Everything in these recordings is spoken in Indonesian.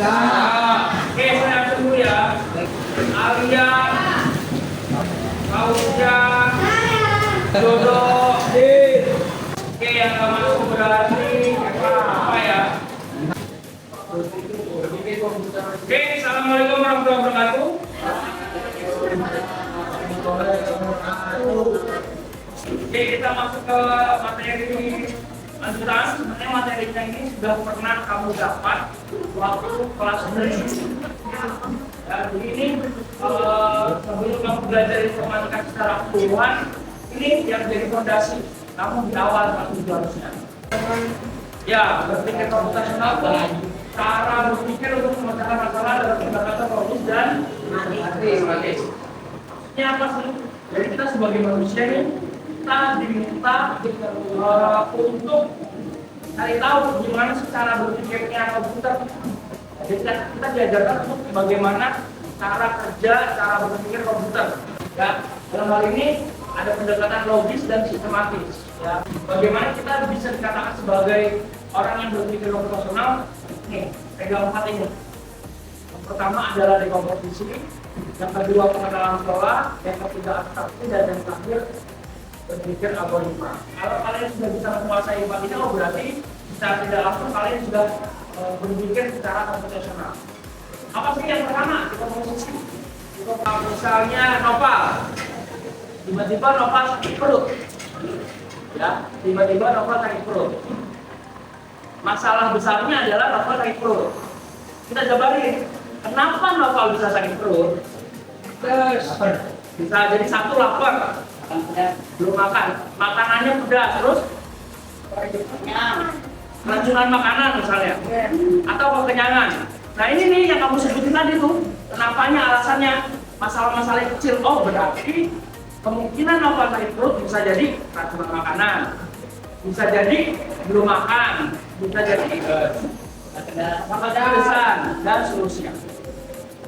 Oke, saya tunggu ya. Alia, Kauja, Dodo, oke yang nggak masuk berarti apa ya? Oke, assalamualaikum warahmatullahi wabarakatuh. Oke, kita masuk ke materi lanjutan. Sebenarnya materinya ini sudah pernah kamu dapat waktu kelas 3. Dan ini sebelum kamu belajar informatika secara keseluruhan, ini yang jadi fondasi kamu di awal itu harusnya. Ya, berpikir komputasional, cara berpikir untuk memecahkan masalah dalam pendekatan logis dan matematis. Ini apa sih? Jadi kita sebagai manusia ini kita diminta untuk cari tahu gimana sih cara berpikirnya komputer. Jadi kita diajarkan untuk bagaimana cara kerja, cara berpikir komputer. Ya, dalam hal ini ada pendekatan logis dan sistematis. Ya, bagaimana kita bisa dikatakan sebagai orang yang berpikir komputasional? Nih, pegang 4 ini. Yang pertama adalah dekomposisi, yang kedua pengenalan pola, yang ketiga abstraksi, dan yang terakhir berpikir algoritma. Kalau kalian sudah bisa menguasai 4 ini, oh berarti secara tidak langsung kalian sudah berpikir secara komputasional. Apa sih yang pertama? Dekomposisi. Misalnya Noval, tiba-tiba Noval sakit perut. Ya, tiba-tiba Noval sakit perut. Masalah besarnya adalah Noval sakit perut. Kita jabarin, kenapa Noval bisa sakit perut? Bisa jadi satu lapar, belum makan, makanannya pedas, terus keracunan makanan misalnya, atau kekenyangan. Nah ini nih yang kamu sebutin tadi tuh, kenapanya, alasannya, masalah-masalah kecil. Oh berarti kemungkinan Noval sakit perut bisa jadi keracunan makanan, bisa jadi belum makan, bisa jadi kepedesan dan seterusnya.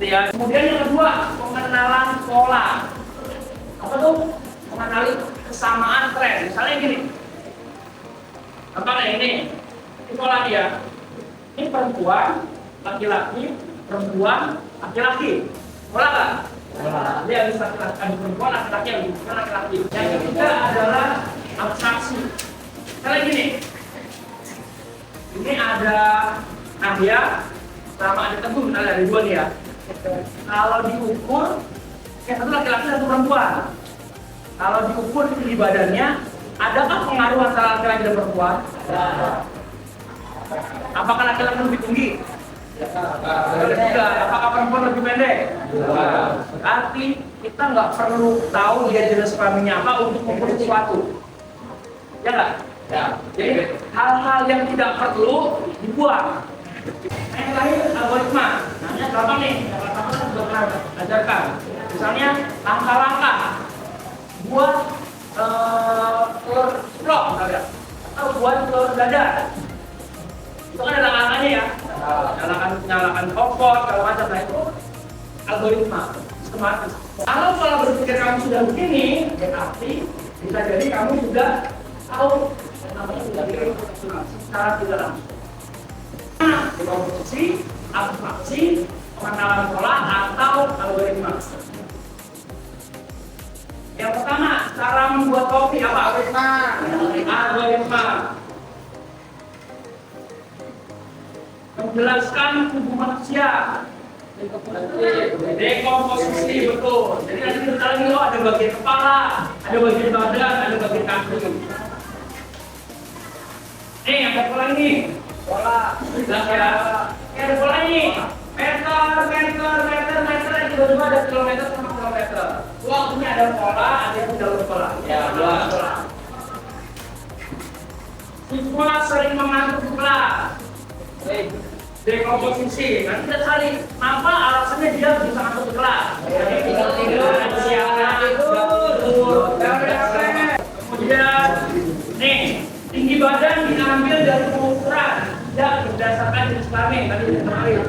Ya. Kemudian yang kedua, pengenalan pola. Apa tuh? Mengenali kesamaan tren. Misalnya gini, apa ini pola dia. Ini perempuan, laki-laki, perempuan, laki-laki. Pola nggak? Dia harus laki-laki, perempuan, laki-laki, bukan laki-laki. Yang ketiga adalah abstraksi. Misalnya gini, ini ada Nadia sama ada Teguh, misalnya ada 2 nih ya. Kalau diukur, yang satu laki-laki, satu perempuan. Kalau diukur di badannya, adakah pengaruh antara laki-laki dan perempuan? Apakah laki-laki lebih tinggi? Tidak. Apakah perempuan lebih pendek? Berarti kita nggak perlu tahu dia jenis kelaminnya apa untuk mengukur sesuatu. Ya nggak? Ya. Jadi hal-hal yang tidak perlu dibuang. Yang lain algoritma. Namanya gampang nih. Yang pertama kita sudah pernah ajarkan. Misalnya langkah-langkah buat telur ceplok misalnya, atau buat telur dadar. Itu kan ada langkahnya ya. Nyalakan kompor, kalau macam. Nah itu algoritma, sistematis. Kalau pola berpikir kamu sudah begini, berarti bisa jadi kamu sudah tahu namanya sudah secara tidak langsung. Dekomposisi, abstraksi, pengenalan pola atau algoritma. Yang pertama, cara membuat kopi apa? Algoritma. Menjelaskan tubuh manusia. Dekomposisi, betul. Jadi nanti kita lagi, oh ada bagian kepala, ada bagian badan, ada bagian kaki. Nih, ada pola ini. Pola. Jelas ya? Ada pola ini. Meter, tiba-tiba ada kilometer sama kilometer. Wah, ini ada pola, ada yang dalam pola. Ya, pola. Siswa sering mengantuk di kelas. Dekomposisi. Nanti kita cari apa alasannya dia bisa ngantuk di kelas. Tidur. Kemudian, nih, tinggi badan diambil dari pengukuran, tidak berdasarkan jenis kelamin. Tadi terakhir.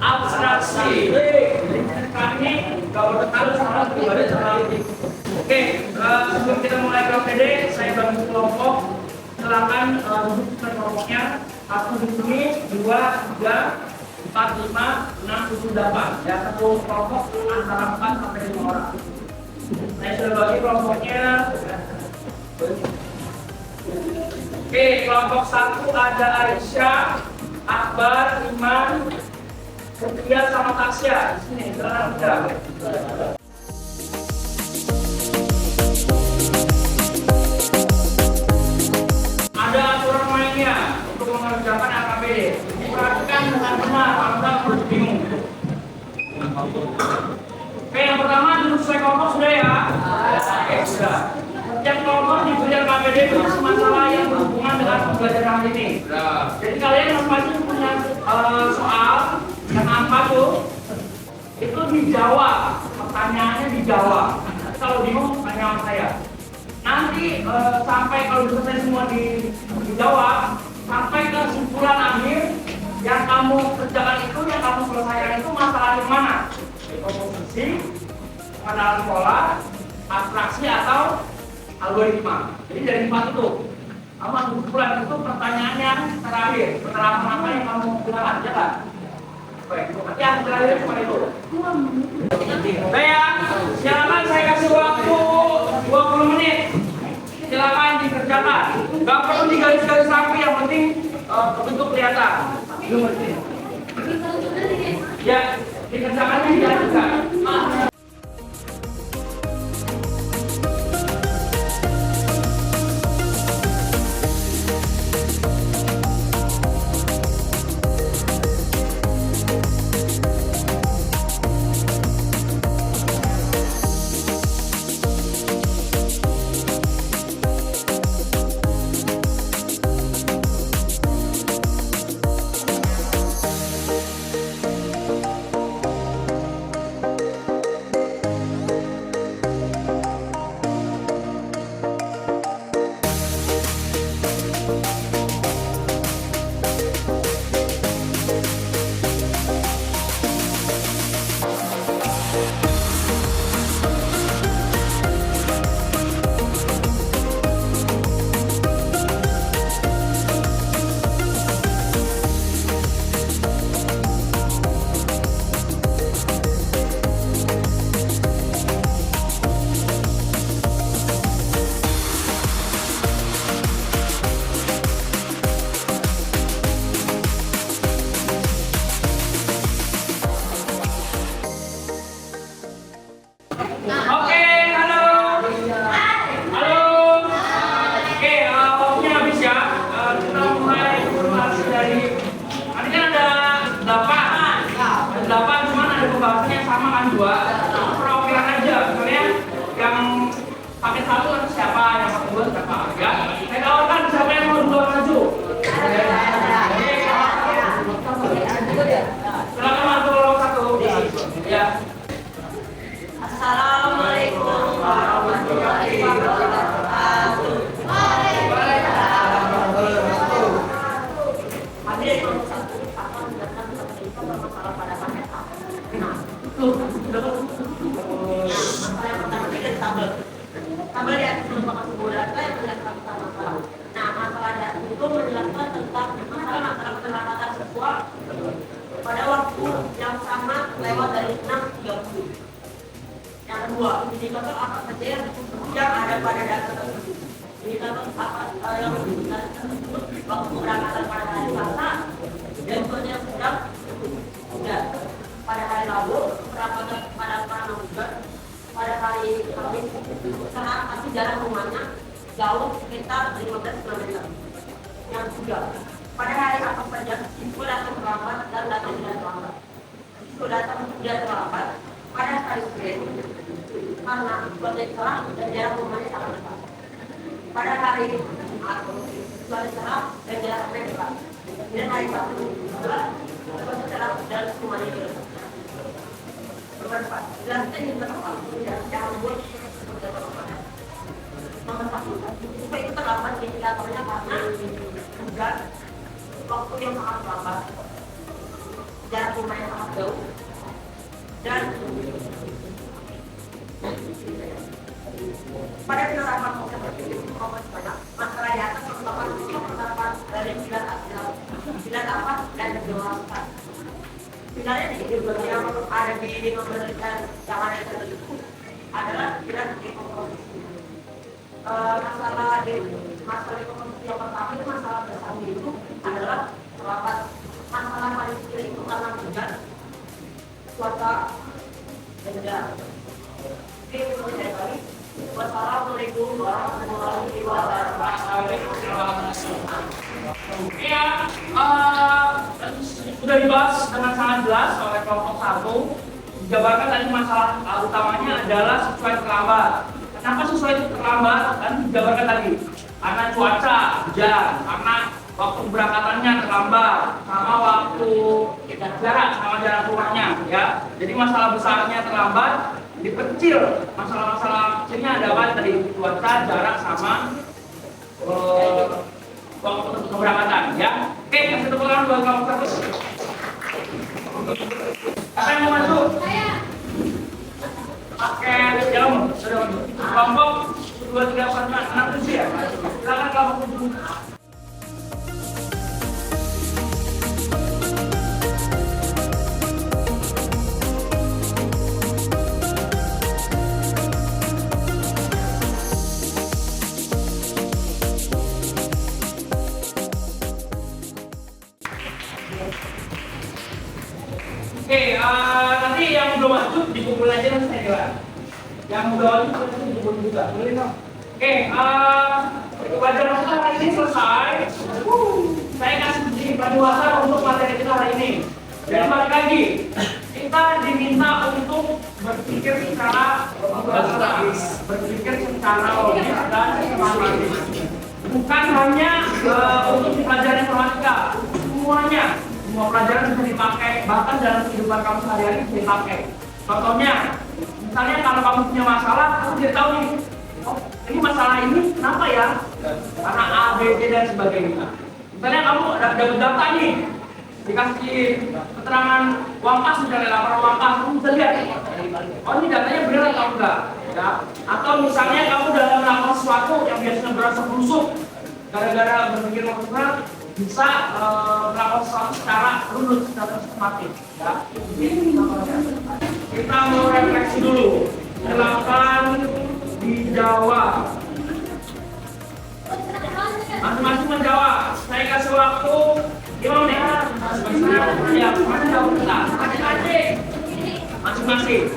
Abstraksi. Kami kalau harus sama pribadi terlalu. Oke, sebelum kita mulai KPD, saya bagi kelompok. Silakan duduk kelompoknya. 1 di sini, 2, 3, 4, 5, 6, 7, 8. Ya, satu kelompok antara 4 sampai 5 orang. Saya sudah bagi kelompoknya. Oke, kelompok 1 ada Aisyah, Akbar, Iman, Setia sama Tasya. Di sini, silakan udah. Ada aturan mainnya untuk mengerjakan AKBD. Perhatikan dengan benar, Anda harus bingung. Oke, yang pertama duduk sesuai kelompok sudah ya? Oke, sudah. Setiap kelompok diberi AKBD khusus masalah yang berhubungan dengan pembelajaran ini. Jadi kalian masing-masing punya soal yang apa tuh? Itu dijawab, pertanyaannya dijawab. Kalau bingung tanya sama saya. Nanti sampai kalau selesai semua dijawab, sampai ke kesimpulan akhir yang kamu kerjakan itu, yang kamu selesaikan itu masalah di mana? Komposisi, pengenalan pola, abstraksi atau algoritma. Jadi dari 4 itu, kamu ambil kesimpulan itu pertanyaannya terakhir, penerapan apa yang kamu gunakan, ya kan? Baik, nanti yang terakhir cuma itu. Saya, silakan saya kasih waktu 20 menit. Silakan dikerjakan. Gak perlu digaris-garis rapi, yang penting bentuk kelihatan. Ya, dikerjakannya dilanjutkan. Pakai 1 nanti siapa, yang pakai 2 siapa, ya? Saya tawarkan siapa yang mau duluan maju. Silakan maju kelompok 1. Ya. Assalamualaikum warahmatullahi wabarakatuh. Waalaikumsalam warahmatullahi wabarakatuh. Hadir kelompok 1 akan menjelaskan tentang masalah pada paket A. Nah, masalah yang pertama ini tabel. Tabel di atas merupakan sebuah data yang menjelaskan tentang masalah. Nah, masalah data itu menjelaskan tentang masalah keterlambatan seksual pada waktu yang sama lewat dari 6.30. Yang kedua, indikator apa saja yang ada pada data tersebut. Indikator apa yang data tersebut waktu keberangkatan pada hari Selasa, jadwalnya sudah pada hari Rabu, keberangkatan pada bulan, pada hari Kamis, karena masih jarak rumahnya jauh sekitar 15 km. Yang ketiga, pada hari apa saja info datang terlambat dan datang tidak terlambat. Info datang tidak terlambat pada hari Senin karena cuaca cerah dan jarak rumahnya sangat dekat. Pada hari Jumat cuaca cerah dan jarak rumahnya dekat. Dan hari Sabtu cuaca cerah dan rumahnya dekat. Nomor 4, jelaskan indikator yang membuat seperti apa. Nomor 1, supaya itu terlambat indikatornya karena hujan, waktu yang sangat lambat, jarak rumah yang sangat jauh, dan pada penerapan konsep banyak masalah di atas merupakan penerapan dari 9 apa dan 18. Sebenarnya yang ada di 15 yang ada tertentu adalah tidak di komposisi. Masalah komposisi yang pertama itu masalah besar itu adalah terlambat. Masalah paling kecil itu karena hujan, cuaca, benda. Oke, saya kali. Wassalamualaikum warahmatullahi wabarakatuh. Ya, sudah dibahas dengan sangat jelas oleh kelompok 1. Dijabarkan tadi masalah utamanya adalah sesuai terlambat. Kenapa sesuai terlambat? Kan dijabarkan tadi karena cuaca hujan, karena waktu berangkatannya terlambat, sama waktu jarak keluarnya, ya. Jadi masalah besarnya terlambat, diperkecil. Masalah-masalah kecilnya ada apa tadi? Cuaca, jarak, sama waktu keberangkatan, ya. Oke, kasih tepuk tangan buat kelompok 1. Siapa yang mau masuk? Saya. Oke, jalan. Sudah masuk. Kelompok 2, 3, 4, 5, 6, 7 ya. Silakan kelompok 7. Oke, nanti yang belum masuk dikumpul aja nanti saya kira. Yang udah masuk nanti dikumpul juga, boleh dong. Oke, pelajaran kita hari ini selesai. Saya kasih sedikit penjelasan untuk materi kita hari ini. Dan balik lagi, kita diminta untuk berpikir secara logis dan sistematis. Bukan hanya untuk pelajaran informatika, semuanya. Semua pelajaran bisa dipakai, bahkan dalam kehidupan kamu sehari-hari bisa dipakai. Contohnya, misalnya kalau kamu punya masalah, kamu tidak tahu nih, oh ini masalah ini kenapa ya? Karena A, B, C dan sebagainya. Misalnya kamu dapat data nih, dikasih keterangan uang kas, misalnya laporan uang kas, kamu bisa lihat, oh ini datanya benar atau enggak? Ya. Atau misalnya kamu dalam melakukan sesuatu yang biasanya berasa busuk, gara-gara berpikir maksimal, bisa melakukan sesuatu secara runut, secara sistematis. Ya. Kita mau refleksi dulu. Silakan dijawab. Masing-masing menjawab. Saya kasih waktu 5 menit. Ya, masing-masing jawab bentar. Masing-masing.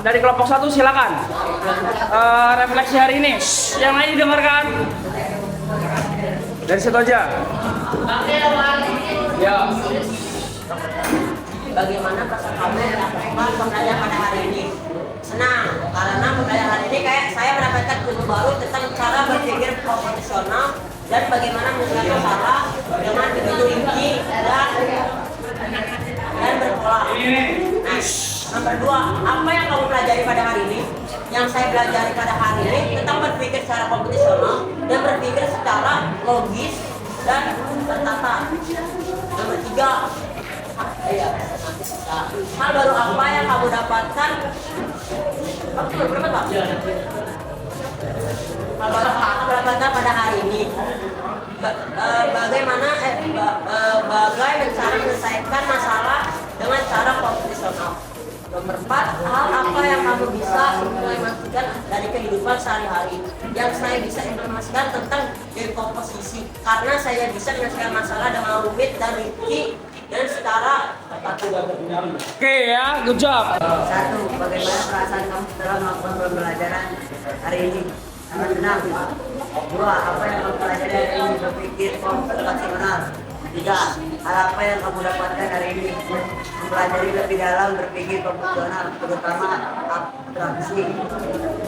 Dari kelompok 1 silakan. Refleksi hari ini. Yang lain didengarkan. Dari situ aja. Ya. Bagaimana perasaan kamu melakukan pembelajaran pada hari ini? Senang, karena pembelajaran hari ini kayak saya mendapatkan ilmu baru tentang cara berpikir profesional dan bagaimana menyelesaikan masalah dengan begitu rinci dan berpola. Nomor 2, apa yang kamu pelajari pada hari ini? Yang saya pelajari pada hari ini tentang berpikir secara kompetisional dan berpikir secara logis dan tertata. Nomor 3, hal baru apa yang kamu dapatkan? Hal baru apa kamu dapatkan pada hari ini? Bagaimana cara menyelesaikan masalah dengan cara kompetisional? Nomor 4, hal apa yang kamu bisa implementasikan dari kehidupan sehari-hari? Yang saya bisa informasikan tentang dekomposisi, karena saya bisa menyelesaikan masalah dengan rumit dan rinci dan secara tertata. Oke ya, good job. 1, bagaimana perasaan kamu setelah melakukan pembelajaran hari ini? Sangat senang. 2, apa yang kamu pelajari dari ini? Berpikir kompetisional. 3, hal apa yang kamu dapatkan hari ini? Mempelajari lebih dalam berpikir fungsional, terutama abstraksi.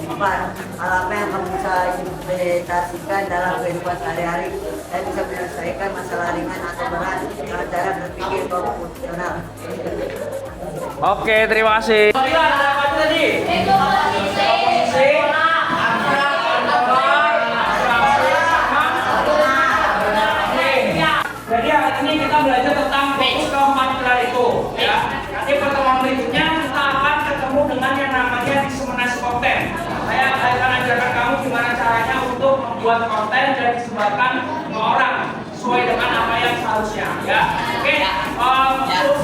4. Hal apa yang kamu bisa implementasikan dalam kehidupan sehari-hari dan bisa menyelesaikan masalah ringan atau berat dengan cara berpikir fungsional. Oke, terima kasih. Ada apa tadi? Komposisi, abstrak, kontemporer, abstraksi, sama. Oke. Jadi hari ini kita belajar tentang fokus keempat pilar itu, ya. Nanti pertemuan berikutnya kita akan ketemu dengan yang namanya diseminasi konten. Saya akan ajarkan kamu gimana caranya untuk membuat konten dan disebarkan ke orang sesuai dengan apa yang seharusnya, ya. Oke.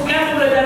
Sekian pembelajaran